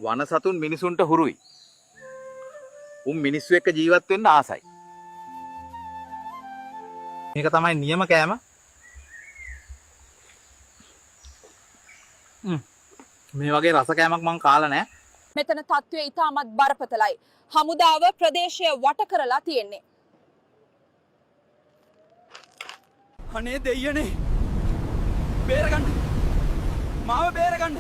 වන සතුන් මිනිසුන්ට හුරුයි. උන් මිනිස්සු එක්ක ජීවත් වෙන්න ආසයි. මේක තමයි නියම කෑම. මේ වගේ රස කෑමක් මං කාලා නැහැ. මෙතන තත්ත්වය ඉතාමත් බරපතලයි. හමුදාව ප්‍රදේශය වට කරලා තියෙන්නේ. අනේ දෙයියනේ. බේරගන්න. මාව බේරගන්න.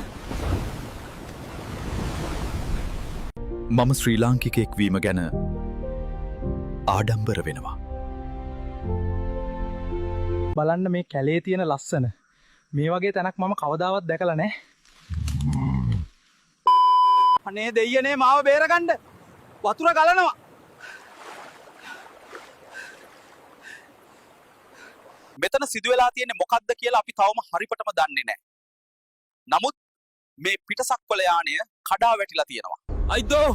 මම ශ්‍රී ලාංකිකයෙක් වීම ගැන ආඩම්බර වෙනවා. බලන්න මේ කැලේ තියෙන ලස්සන. මේ වගේ තැනක් මම කවදාවත් දැකලා නැහැ. අනේ දෙයියනේ මාව බේරගන්න. වතුර ගලනවා. මෙතන සිදුවෙලා තියෙන්නේ මොකක්ද කියලා අපි තවම හරියටම දන්නේ නැහැ. නමුත් මේ පිටසක්වල යානය කඩා වැටිලා තියෙනවා. අයිදෝ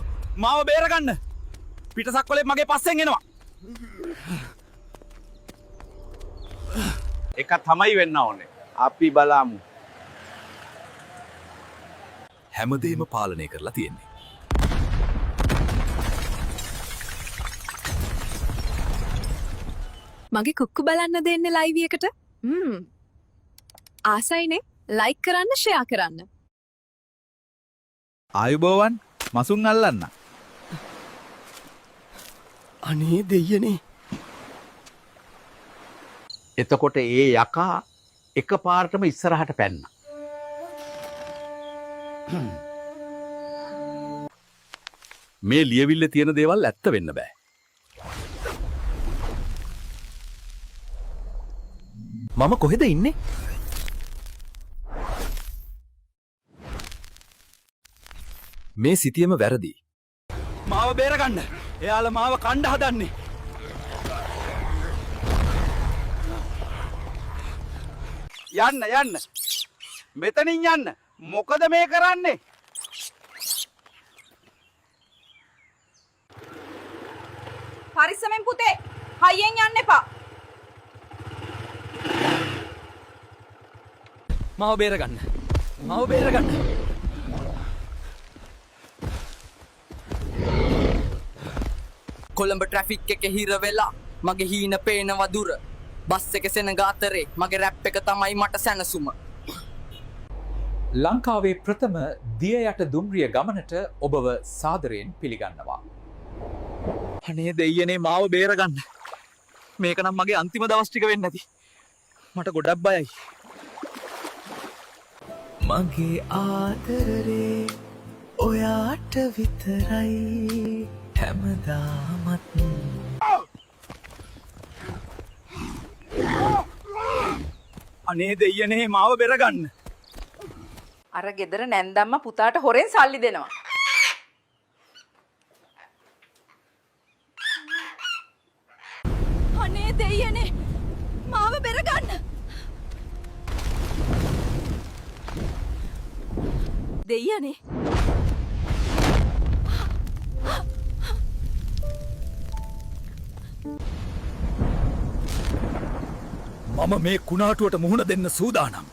මාව බේරගන්න. පිටසක්වලේ මගේ පස්සෙන් එනවා. එක තමයි වෙන්න ඕනේ. අපි බලමු. හැමදේම පාලනය කරලා තියෙන්නේ. මගේ කුක්කු බලන්න දෙන්න ලයිව් එකට. ආසයිනේ ලයික් කරන්න ෂෙයා කරන්න. ආයුබෝවන් මසුන් අල්ලන්න. අනේ දෙයියනේ. එතකොට ඒ යකා එකපාරටම ඉස්සරහට පැන්න. මේ ලියවිල්ල තියෙන දේවල් ඇත්ත වෙන්න බෑ. මම කොහෙද ඉන්නේ? මේ සිතියම වැරදි. මාව බේරගන්න. එයාලා මාව කණ්ඩ හදන්නේ. යන්න යන්න. මෙතනින් යන්න. මොකද මේ කරන්නේ? පරිස්සමෙන් පුතේ. හයියෙන් යන්න එපා. මාව බේරගන්න. මාව බේරගන්න. කොළඹ ට්‍රැෆික් එක හිර වෙලා මගේ හීන පේනවා දුර. බස් එක සෙනග අතරේ මගේ රැප් එක තමයි මට සැනසුම. ලංකාවේ ප්‍රථම දිය යට දුම්රිය ගමනට ඔබව සාදරයෙන් පිළිගන්නවා. අනේ දෙයියනේ මාව බේරගන්න. මේක නම් මගේ අන්තිම දවස් ටික වෙන්නේ නැති. මට ගොඩක් බයයි. මගේ ආදරේ ඔයාට විතරයි හැමදාමත්. අනේ දෙයියනේ මාව බේරගන්න. අර ගෙදර නැන්දම්ම පුතාට හොරෙන් සල්ලි දෙනවා. අනේ දෙයියනේ මාව බේරගන්න. දෙයියනේ මම මේ කුණාටුවට මුහුණ දෙන්න සූදානම්.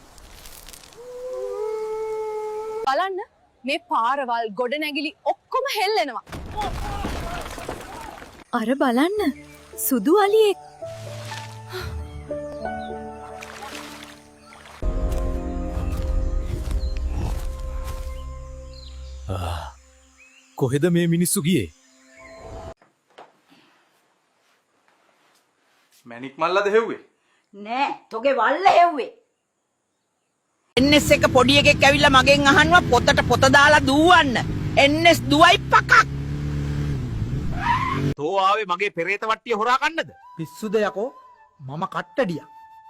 බලන්න මේ පාරවල් ගොඩනැගිලි ඔක්කොම හෙල්ලෙනවා. අර බලන්න සුදු අලියෙක්. කොහෙද මේ මිනිස්සු ගියේ? මැනික් මල්ලද හෙව්වේ? නෑ තොගේ වල්ල හෙව්වේ. NS එක පොඩි එකෙක් ඇවිල්ලා මගෙන් අහනවා පොතට පොත දාලා දුවන්න. NS දුවයි පකක්. තෝ ආවේ මගේ පෙරේත වට්ටිය හොරා ගන්නද? පිස්සුද යකෝ? මම කට්ටඩියක්.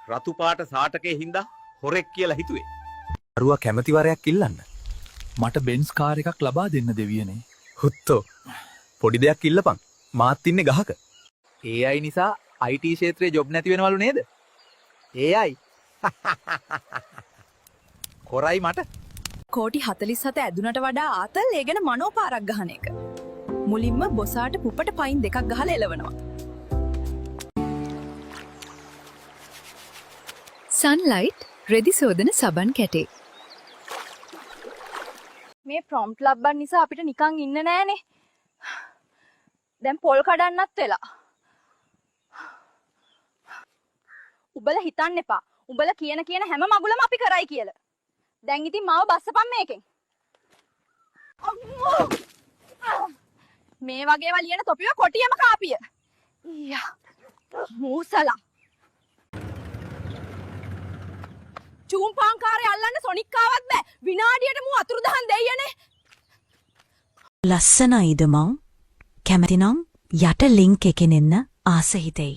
රතු පාට සාටකේ හින්දා හොරෙක් කියලා හිතුවේ. අරුවා කැමතිවරයක් ඉල්ලන්න. මට බෙන්ස් කාර් එකක් ලබා දෙන්න දෙවියනේ. හුත්තෝ. පොඩි දෙයක් ඉල්ලපන්. මාත් ඉන්නේ ගහක. AI නිසා IT ක්ෂේත්‍රයේ ජොබ් නැති වෙනවලු නේද? AI. කොරයි මට. කෝටි 47 ඇදුනට වඩා ආතල් ඒ ගැන මනෝපාරක් ගහන එක. මුලින්ම බොසාට පුපට පයින් දෙකක් ගහලා එලවනවා. සන්ලයිට් රෙදි සෝදන සබන් කැටේ. මේ ප්‍රොම්ප්ට් ලබ්බන් නිසා අපිට නිකන් ඉන්න නෑනේ. දැන් පොල් කඩන්නත් වෙලා. උඹලා හිතන්න එපා. උඹලා කියන හැම මගුලම අපි කරයි කියලා. දැන් ඉතින් මාව බස්සපන් මේකෙන්. අම්මෝ! මේ වගේ වලියන තොපිව කොටියම කාපිය. ඊයා. මූසලා. චූම්පාංකාරය අල්ලන්න සොනික්කාවත් බෑ. විනාඩියට මූ අතුරුදහන් දෙයියනේ. ලස්සනයිද මං? කැමතිනම් යට ලින්ක් එකෙන් එන්න ආස හිතෙයි.